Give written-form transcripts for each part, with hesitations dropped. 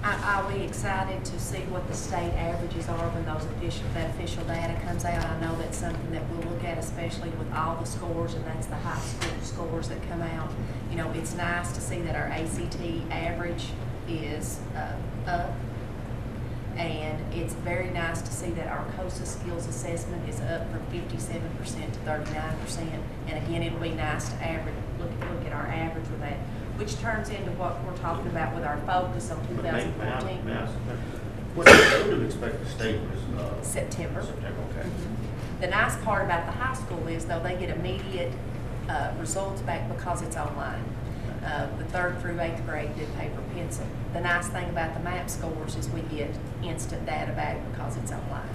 I'll be excited to see what the state averages are when that official data comes out. I know that's something that we'll look at, especially with all the scores, and that's the high school scores that come out. You know, it's nice to see that our ACT average is up, and it's very nice to see that our COSA skills assessment is up from 57% to 39%. And again, it'll be nice to look at our average with that, which turns into what we're talking about with our focus on 2014. When do we expect the state was? September. September, okay. Mm-hmm. The nice part about the high school is, though, they get immediate results back because it's online. The 3rd through 8th grade did paper pencil. The nice thing about the MAP scores is we get instant data back because it's online.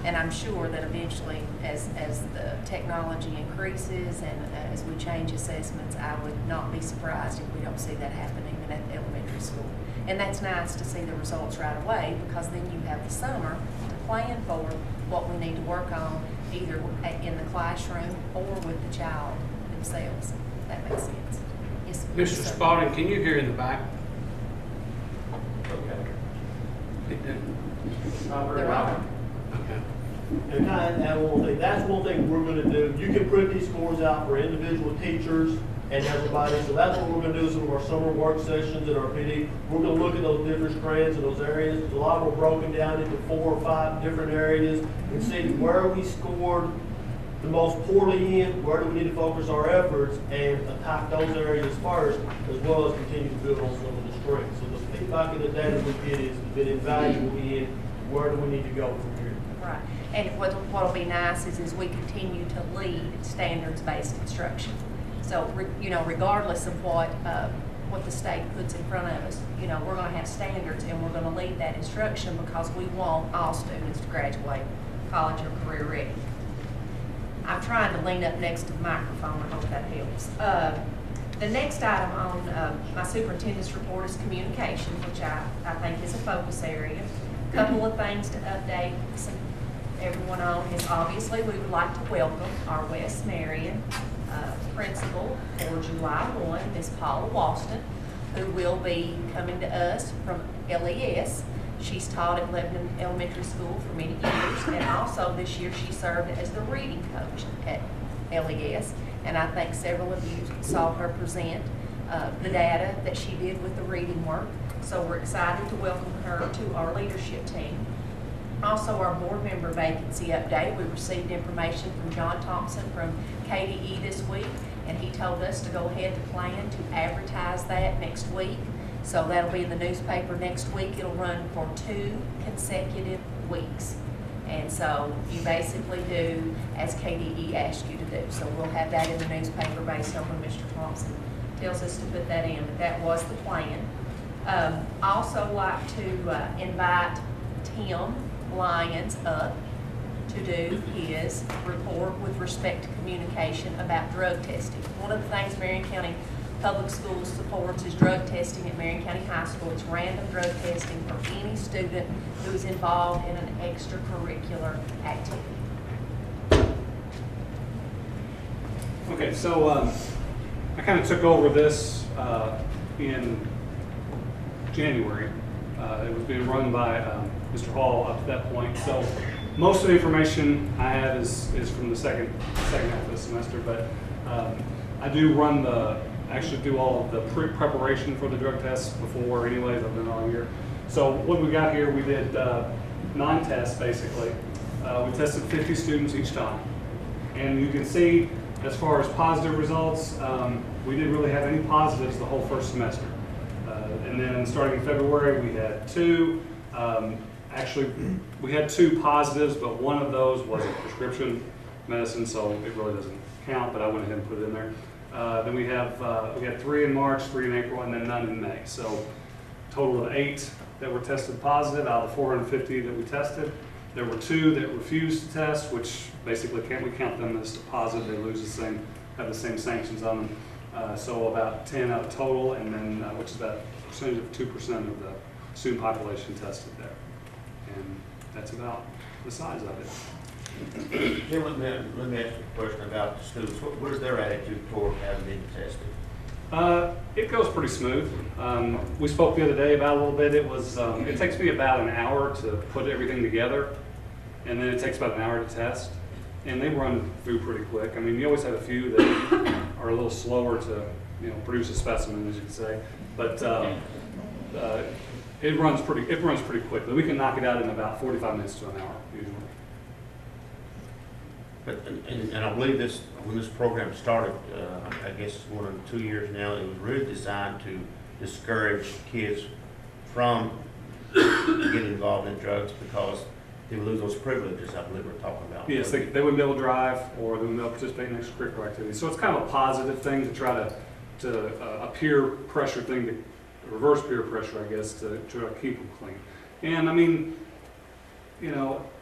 And I'm sure that eventually, as the technology increases and as we change assessments, I would not be surprised if we don't see that happening at the elementary school. And that's nice to see the results right away, because then you have the summer to plan for what we need to work on, either in the classroom or with the child themselves. If that makes sense. Yes, Mr. Spalding, can you hear in the back? Okay. Not very They're loud. on. Okay. And kind of add one more thing, that's one thing we're gonna do. You can print these scores out for individual teachers and everybody, so that's what we're gonna do in some of our summer work sessions at our PD. We're gonna look at those different strands and those areas. A lot of them are broken down into 4 or 5 different areas, and see where we scored the most poorly in, where do we need to focus our efforts, and attack those areas first, as well as continue to build on some of the strengths. So the feedback in the data we get is been invaluable in where do we need to go from here. Right. And what'll be nice is we continue to lead standards-based instruction. So, regardless of what the state puts in front of us, we're going to have standards, and we're going to lead that instruction because we want all students to graduate college or career ready. I'm trying to lean up next to the microphone. I hope that helps. The next item on my superintendent's report is communication, which I think is a focus area. A couple of things to update everyone on is, obviously, we would like to welcome our West Marion principal for July 1, Ms. Paula Walston, who will be coming to us from LES. She's taught at Lebanon Elementary School for many years, and also this year she served as the reading coach at LES. And I think several of you saw her present the data that she did with the reading work. So we're excited to welcome her to our leadership team. Also, our board member vacancy update. We received information from John Thompson from KDE this week, and he told us to go ahead to plan to advertise that next week. So that'll be in the newspaper next week. It'll run for 2 consecutive weeks. And so you basically do as KDE asked you to do. So we'll have that in the newspaper based on when Mr. Thompson tells us to put that in, but that was the plan. Also like to invite Tim Lyons up to do his report with respect to communication about drug testing. One of the things Marion County Public Schools supports is drug testing at Marion County High School. It's random drug testing for any student who is involved in an extracurricular activity. Okay, so I kind of took over this in January. It was being run by Mr. Hall up to that point. So most of the information I have is from the second half of the semester, but I do actually do all of the preparation for the drug tests before anyways. I've been all year. So what we got here, we did 9 tests basically. We tested 50 students each time. And you can see as far as positive results, we didn't really have any positives the whole first semester. And then starting in February, we had 2. Actually, we had 2 positives, but one of those was a prescription medicine, so it really doesn't count, but I went ahead and put it in there. Then we had 3 in March, 3 in April, and then none in May. So total of 8 that were tested positive out of the 450 that we tested. There were 2 that refused to test, which basically we count them as positive. They have the same sanctions on them. So about 10 out of total, and then which is about a percentage of 2% of the student population tested there. And that's about the size of it. Jim, let me ask you a question about the students. What is their attitude toward having been tested? It goes pretty smooth. We spoke the other day about a little bit. It takes me about an hour to put everything together, and then it takes about an hour to test. And they run through pretty quick. I mean, you always have a few that are a little slower to, produce a specimen, as you could say. But it runs pretty quickly. We can knock it out in about 45 minutes to an hour usually. But, and I believe when this program started, I guess 1 or 2 years now, it was really designed to discourage kids from getting involved in drugs because they would lose those privileges I believe we're talking about. Yes, they wouldn't be able to drive, or they wouldn't be able to participate in extracurricular activities. So it's kind of a positive thing to try to a peer pressure thing, to reverse peer pressure, I guess, to try to keep them clean. And I mean,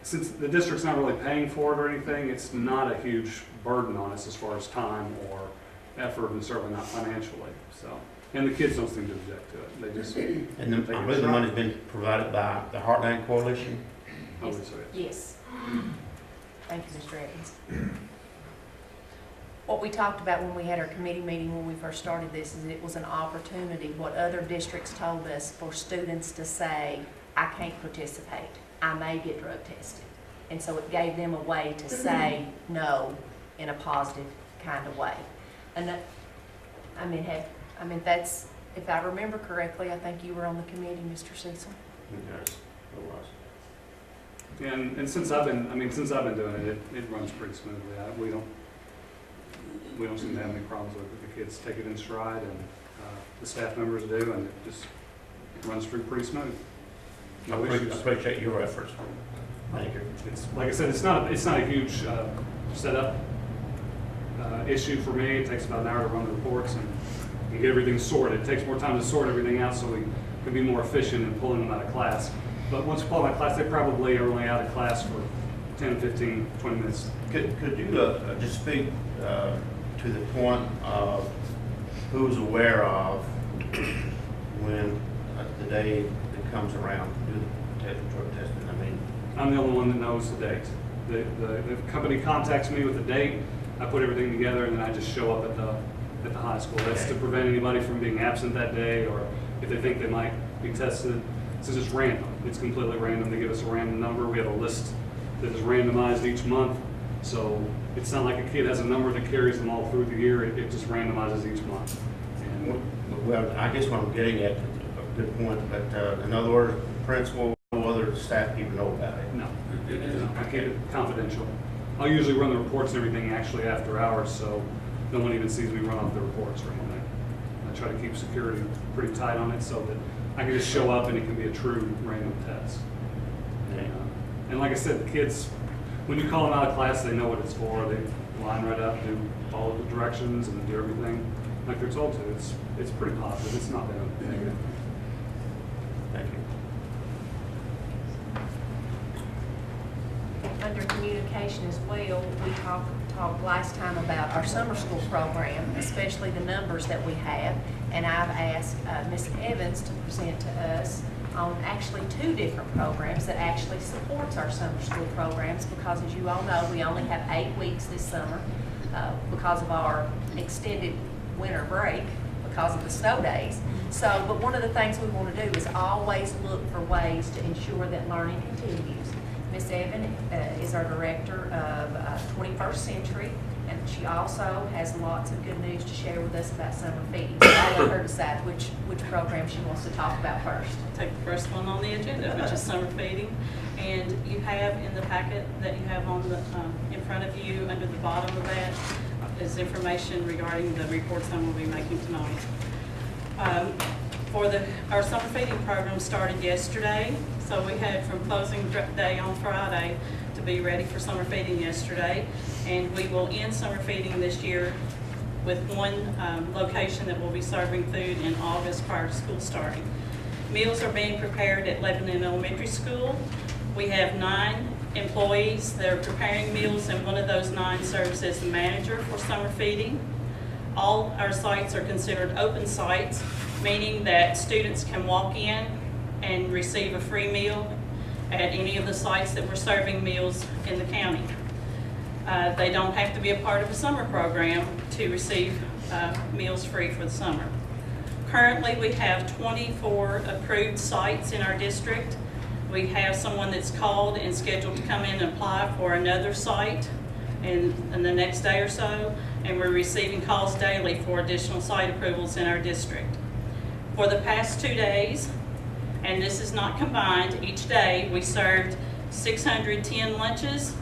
since the district's not really paying for it or anything, it's not a huge burden on us as far as time or effort, and certainly not financially. So, and the kids don't seem to object to it. They just And I believe the money's been provided by the Heartland Coalition. I would say. Yes. Thank you, Mr. Evans. What we talked about when we had our committee meeting when we first started this is it was an opportunity, what other districts told us, for students to say, I can't participate, I may get drug tested. And so it gave them a way to say no in a positive kind of way. And that, that's, if I remember correctly, I think you were on the committee, Mr. Cecil. Yes, it was. And since I've been doing it, it runs pretty smoothly. We don't seem to have any problems with it. The kids take it in stride, and the staff members do, and it just runs through pretty smooth. No issues. I appreciate your efforts. Thank you. It's like I said, it's not a huge setup issue for me. It takes about an hour to run the reports and get everything sorted. It takes more time to sort everything out so we can be more efficient in pulling them out of class. But once you pull them out of class, they probably are only out of class for 10, 15, 20 minutes. Could you just speak to the point of who's aware of when the day that comes around to do the drug testing? I mean, I'm the only one that knows the date. The company contacts me with the date. I put everything together, and then I just show up at the high school. That's to prevent anybody from being absent that day, or if they think they might be tested. Since it's random, it's completely random. They give us a random number. We have a list that is randomized each month. So it's not like a kid has a number that carries them all through the year. It just randomizes each month. And well, I guess what I'm getting at, a good point, but in other words, principal, no other staff even know about it. no, I keep it confidential. I'll usually run the reports and everything actually after hours, so no one even sees me run off the reports or anything. I try to keep security pretty tight on it so that I can just show up and it can be a true random test. And like I said, the kids, when you call them out of class, they know what it's for. They line right up, follow the directions, and do everything like they're told to. It's pretty positive. It's not been negative. Thank you. Under communication as well, we talked last time about our summer school program, especially the numbers that we have. And I've asked Ms. Evans to present to us on actually 2 different programs that actually supports our summer school programs, because as you all know, we only have 8 weeks this summer because of our extended winter break because of the snow days. So, but one of the things we want to do is always look for ways to ensure that learning continues. Ms. Evan is our director of 21st Century, and she also has lots of good news to share with us about summer feeding. So I'll let her decide which program she wants to talk about first. Take the first one on the agenda, which is summer feeding. And you have in the packet that you have on the in front of you, under the bottom of that, is information regarding the reports I will be making tonight. Our summer feeding program started yesterday, so we had from closing day on Friday to be ready for summer feeding yesterday, and we will end summer feeding this year with one location that will be serving food in August prior to school starting. Meals are being prepared at Lebanon Elementary School. We have 9 employees that are preparing meals, and one of those 9 serves as the manager for summer feeding. All our sites are considered open sites, meaning that students can walk in and receive a free meal at any of the sites that we're serving meals in the county. They don't have to be a part of a summer program to receive meals free for the summer. Currently, we have 24 approved sites in our district. We have someone that's called and scheduled to come in and apply for another site in the next day or so, and we're receiving calls daily for additional site approvals in our district. For the past 2 days, and this is not combined, each day we served 610 lunches,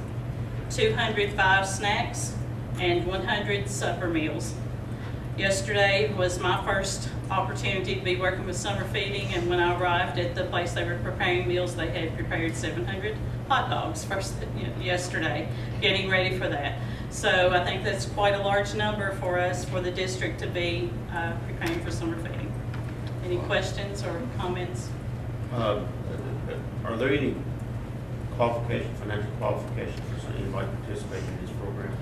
205 snacks, and 100 supper meals. Yesterday was my first opportunity to be working with summer feeding, and when I arrived at the place they were preparing meals, they had prepared 700 hot dogs yesterday, getting ready for that. So I think that's quite a large number for us, for the district to be preparing for summer feeding. Any questions or comments? Are there any financial qualifications for anybody participating in this program?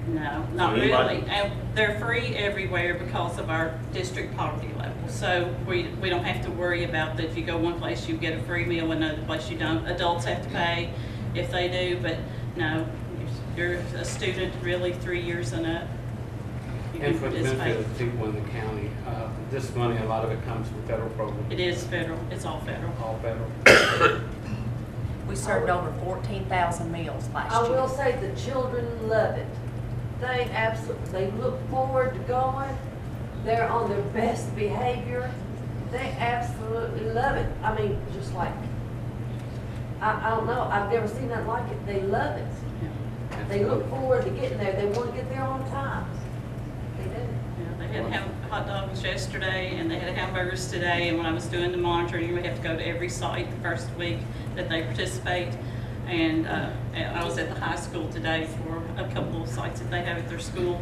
No, not So anybody- really. And they're free everywhere because of our district poverty level. So we don't have to worry about that if you go one place, you get a free meal, another place you don't. Adults have to pay if they do, but no, if you're a student really 3 years and up, you And can for the benefit participate. of the people in the county, this money, a lot of it comes from federal programs. It is federal, it's all federal. All federal. We served over 14,000 meals last I year. will say the children love it. They absolutely, they look forward to going. They're on their best behavior. They absolutely love it. I mean, just like, I don't know, I've never seen that like it. They love it. They look forward to getting there. They want to get there on time. They do. Yeah, they had hot dogs yesterday, and they had hamburgers today, and when I was doing the monitoring, we have to go to every site the first week that they participate. And I was at the high school today for a couple of sites that they have at their school,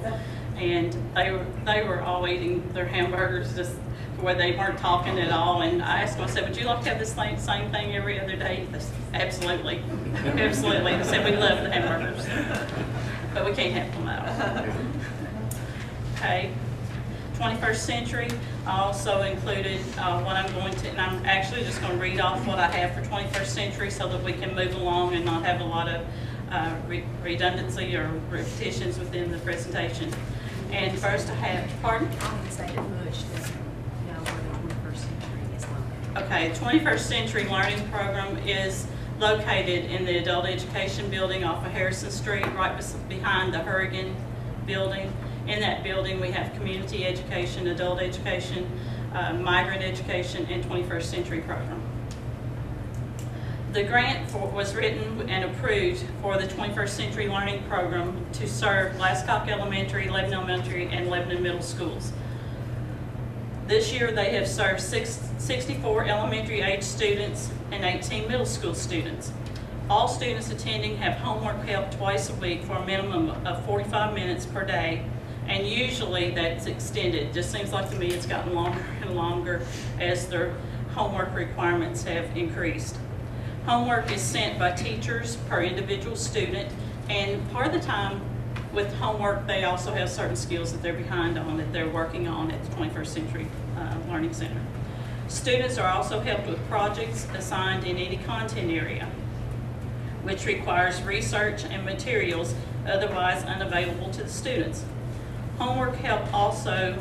and they were all eating their hamburgers just where they weren't talking at all. And I asked them, I said, would you like to have this same thing every other day? They said, absolutely, absolutely. They said, we love the hamburgers, but we can't have them out. Okay. 21st Century, I also included what I'm going to, and I'm actually just going to read off what I have for 21st Century so that we can move along and not have a lot of redundancy or repetitions within the presentation. And first I have, pardon? I would say that Bush doesn't know where the 21st century is located. Okay, 21st Century Learning Program is located in the Adult Education Building off of Harrison Street, right behind the Hurricane Building. In that building, we have community education, adult education, migrant education, and 21st Century program. The grant was written and approved for the 21st Century Learning Program to serve Glasscock Elementary, Lebanon Elementary, and Lebanon Middle Schools. This year, they have served 64 elementary age students and 18 middle school students. All students attending have homework help twice a week for a minimum of 45 minutes per day. And usually that's extended. Just seems like to me it's gotten longer and longer as their homework requirements have increased. Homework is sent by teachers per individual student, and part of the time with homework they also have certain skills that they're behind on that they're working on at the 21st Century Learning Center. Students are also helped with projects assigned in any content area, which requires research and materials otherwise unavailable to the students. Homework help also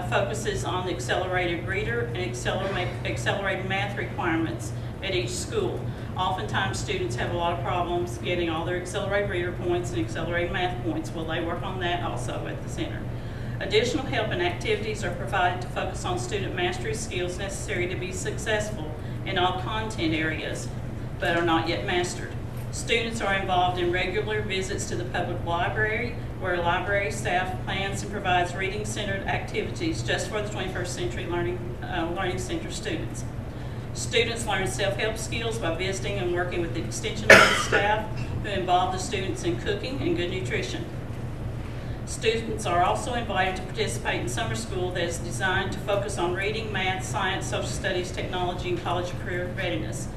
focuses on the accelerated reader and accelerated math requirements at each school. Oftentimes students have a lot of problems getting all their accelerated reader points and accelerated math points. Well, they work on that also at the center. Additional help and activities are provided to focus on student mastery skills necessary to be successful in all content areas, but are not yet mastered. Students are involved in regular visits to the public library, where library staff plans and provides reading-centered activities just for the 21st Century Learning Center students. Students learn self-help skills by visiting and working with the extension office staff who involve the students in cooking and good nutrition. Students are also invited to participate in summer school that is designed to focus on reading, math, science, social studies, technology, and college career readiness.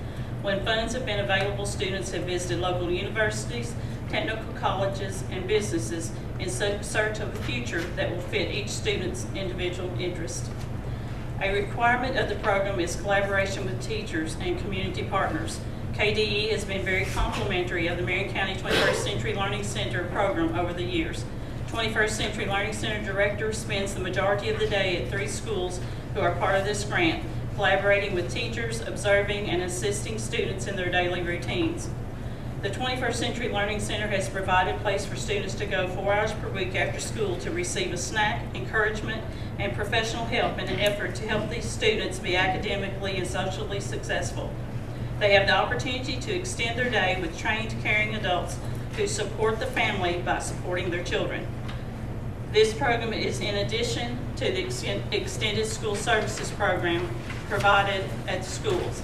When funds have been available, students have visited local universities, technical colleges, and businesses in search of a future that will fit each student's individual interest. A requirement of the program is collaboration with teachers and community partners. KDE has been very complimentary of the Marion County 21st Century Learning Center program over the years. 21st Century Learning Center Director spends the majority of the day at 3 schools who are part of this grant, collaborating with teachers, observing, and assisting students in their daily routines. The 21st Century Learning Center has provided a place for students to go 4 hours per week after school to receive a snack, encouragement, and professional help in an effort to help these students be academically and socially successful. They have the opportunity to extend their day with trained, caring adults who support the family by supporting their children. This program is in addition to the Extended School Services program provided at schools.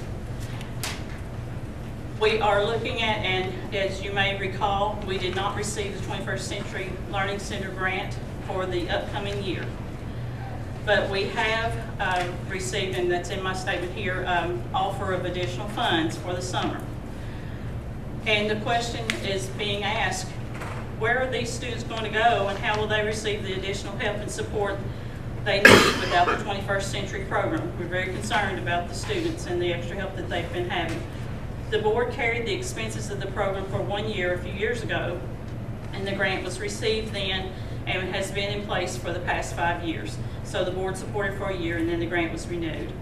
We are looking at, and as you may recall, we did not receive the 21st Century Learning Center grant for the upcoming year. But we have received, and that's in my statement here, offer of additional funds for the summer. And the question is being asked, where are these students going to go and how will they receive the additional help and support they need without the 21st Century program? We're very concerned about the students and the extra help that they've been having. The board carried the expenses of the program for 1 year a few years ago, and the grant was received then and has been in place for the past 5 years. So the board supported for a year and then the grant was renewed.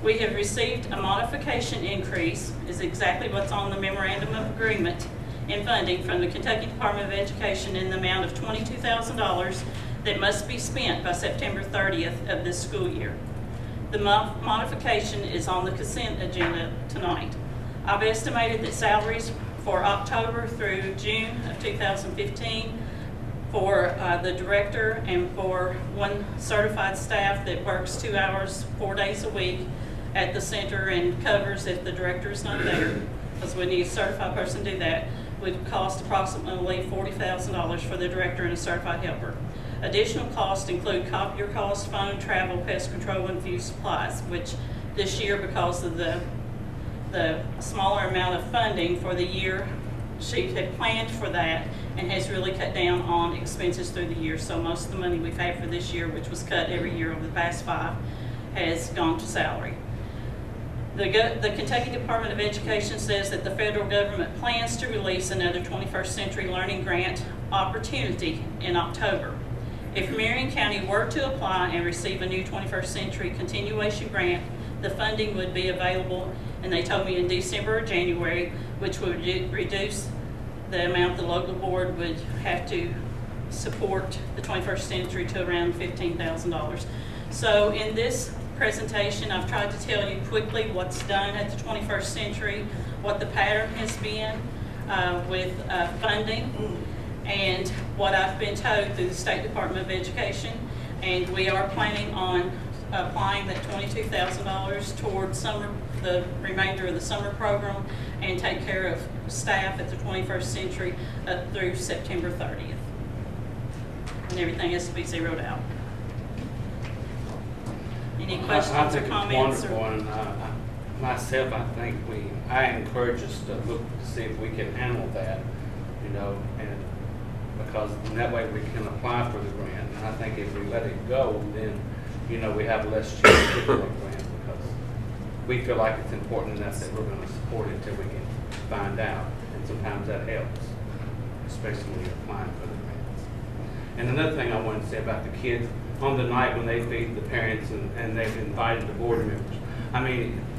We have received a modification increase, is exactly what's on the memorandum of agreement in funding from the Kentucky Department of Education in the amount of $22,000 that must be spent by September 30th of this school year. The modification is on the consent agenda tonight. I've estimated that salaries for October through June of 2015 for the director and for 1 certified staff that works 2 hours, 4 days a week at the center and covers if the director is not there, because we need a certified person to do that, would cost approximately $40,000 for the director and a certified helper. Additional costs include copier costs, phone, travel, pest control, and few supplies, which this year, because of the smaller amount of funding for the year, she had planned for that and has really cut down on expenses through the year. So most of the money we've had for this year, which was cut every year over the past 5, has gone to salary. The Kentucky Department of Education says that the federal government plans to release another 21st Century Learning Grant opportunity in October. If Marion County were to apply and receive a new 21st Century continuation grant, the funding would be available, and they told me in December or January, which would reduce the amount the local board would have to support the 21st Century to around $15,000. So in this presentation, I've tried to tell you quickly what's done at the 21st Century, what the pattern has been with funding, and what I've been told through the State Department of Education. And we are planning on applying that $22,000 towards the remainder of the summer program and take care of staff at the 21st Century through September 30th. And everything has to be zeroed out. Any questions or comments? I think it's wonderful, and myself, I encourage us to look to see if we can handle that, and because in that way we can apply for the grant. And I think if we let it go, then, we have less chance to get the grant, because we feel like it's important enough that we're going to support it until we can find out. And sometimes that helps, especially when you're applying for the grants. And another thing I wanted to say about the kids, on the night when they feed the parents and they've invited the board members,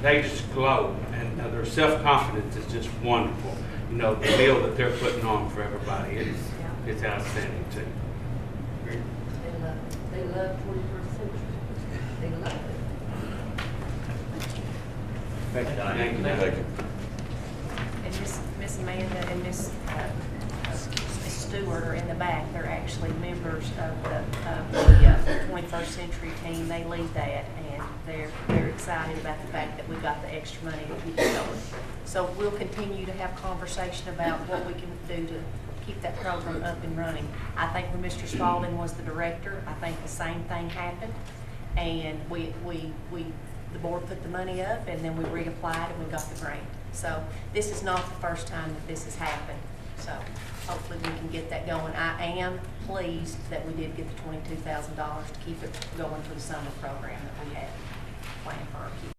they just glow, and their self-confidence is just wonderful. The meal that they're putting on for everybody, it's outstanding too. They love 21st Century. They love it. Thank you. Thank you. And Miss Amanda and Miss Stewart are in the back. They're actually members of the 21st Century team. They lead that, and they're excited about the fact that we've got the extra money to keep it going. So we'll continue to have conversation about what we can do to keep that program up and running. I think when Mr. Spalding was the director, I think the same thing happened, and the board put the money up, and then we reapplied and we got the grant. So this is not the first time that this has happened. So hopefully we can get that going. I am pleased that we did get the $22,000 to keep it going for the summer program that we had planned for our kids.